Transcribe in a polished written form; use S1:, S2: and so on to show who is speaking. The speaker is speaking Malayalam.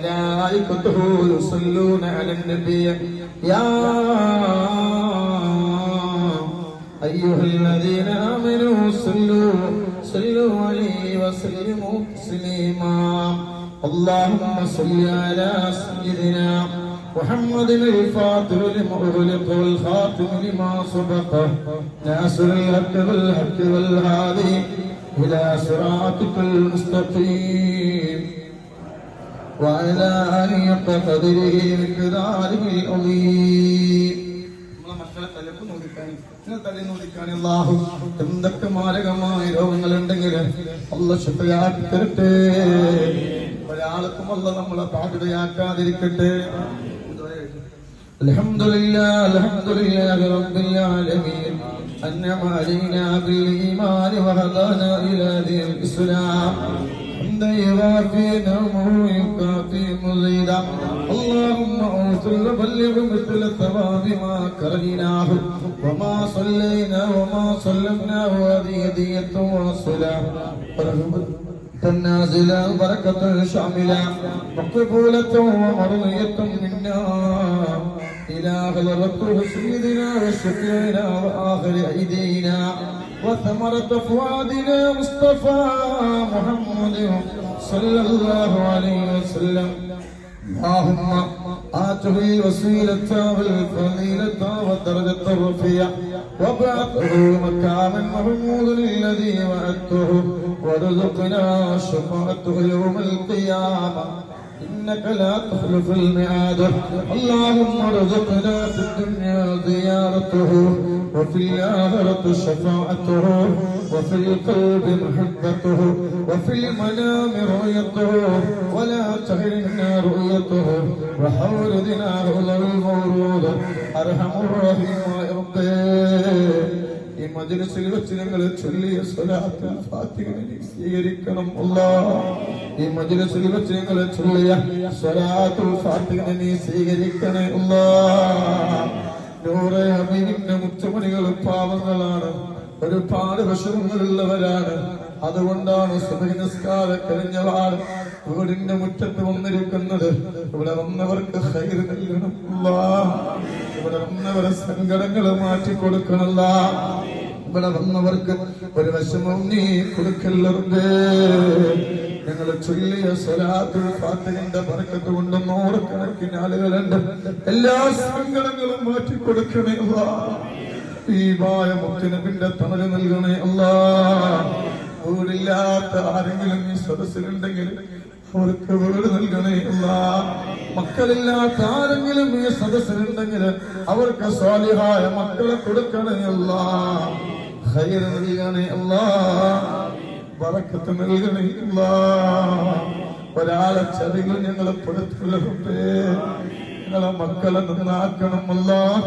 S1: وملائكته يصلون على النبي يا أيها الذين آمنوا صلوا عليه وسلموا تسليما اللهم صل على سيدنا محمد الفاتح لما أغلق والخاتم لما سبق ناصر الحق بالحق والهادي إلى صراطك المستقيم وعلى آله قدره مقداره العظيم. അല്ലാഹു എന്തൊക്കെ മാരകമായ രോഗങ്ങളുണ്ടെങ്കിൽ അല്ലാഹു ശിഫയാക്കി തരട്ടെ. ഒരാൾക്കും അല്ലാഹു നമ്മളെ ബാധിതയാക്കാതിരിക്കട്ടെ. അൽഹംദുലില്ലാഹി റബ്ബിൽ ആലമീൻ അൻഅമ അലൈനാ ബിൽ ഈമാൻ വഹദാനാ ഇലാ ദീനിൽ ഇസ്ലാം حمدا يوافي نعمه ويكافي مزيدا اللهم اوصل وبلغ مثل ثواب ما كرهناه وما صلينا وما سلمناه هذه هدية وصلة نازلة بركة شاملة مقبولة ومرضية منا إلى حضرته سيدنا وشفيعنا وآخر أيدينا وثمرة فؤادنا مصطفى محمد صلى الله عليه وسلم اللهم آته الوسيلة والفضيلة والدرجة الرفيعة وابعثه مكانا محمودا الذي وعدته وارزقنا شفاعته يوم القيامة إنك لا تخلف الميعاد اللهم ارزقنا في الدنيا زيارته وفي الآخرة شفاعته وفي القلب محبته وفي المنام رؤيته ولا تحرمنا رؤيته وحوردنا رؤى المورود أرحم الراحمين يا رب. ഈ മജ്‌ലിസിൽ വെച്ച് ഞങ്ങൾ ചൊല്ലിയ സ്വലാത്തുൽ ഫാത്തിഹ സ്വീകരിക്കണം അല്ലാഹ്. ഈ മജ്‌ലിസിൽ വെച്ച് ഞങ്ങൾ ചൊല്ലിയ സ്വലാത്തുൽ ഫാത്തിഹ നീ സ്വീകരിക്കണേ അല്ലാഹ്. നൂറെ ഹബീബിന്റെ മുത്തുമണികൾ പാവങ്ങളാണ്, ഒരുപാട് വിഷമങ്ങളുള്ളവരാണ്. അതുകൊണ്ടാണ് സുബഹി നിസ്കാരം കഴിഞ്ഞവാട് വീടിന്റെ മുറ്റത്ത് വന്നിരിക്കുന്നത്. ഇവിടെ വന്നവർക്ക് ഖൈർ നൽകണം അല്ലാഹ്. ഇവിടെ വന്നവരെ സങ്കടങ്ങൾ മാറ്റിക്കൊടുക്കണം അല്ലാഹ്. ഇവിടെ വന്നവർക്ക് ഒരു വിഷമം നീ കൊടുക്കല്ലേ. ഞങ്ങൾ ചൊല്ലിയ സ്വലാത്തുൽ ഫാത്തിഹയുടെ ബർക്കത്ത് കൊണ്ട് നൂറുകണക്കിന് ആളുകളുണ്ട്. എല്ലാ സങ്കടങ്ങളും മാറ്റിക്കൊടുക്കണേ അല്ലാഹ്. ഈ മായ മുത്തുനബിന്റെ തണല് നൽകണേ അല്ലാഹ്. വീടില്ലാത്ത ആരെങ്കിലും ഈ സദസ്സിലുണ്ടെങ്കിൽ അവർക്ക് വീട് നൽകണേ അല്ലാഹ്. മക്കളില്ലാത്ത ആരെങ്കിലും ഈ സദസ്സിലുണ്ടെങ്കിൽ അവർക്ക് സ്വാലിഹായ മക്കളെ കൊടുക്കണേ അല്ലാഹ്. ഖൈർ നൽകണേ അല്ലാഹ്. ബറക്കത്ത് നൽകണേ അല്ലാഹ്. ഒരാളെ ചതികൾ ഞങ്ങളെ പെടുത്തല്ലേ. ഞങ്ങളെ മക്കളെ നന്നാക്കണം അല്ലാഹ്.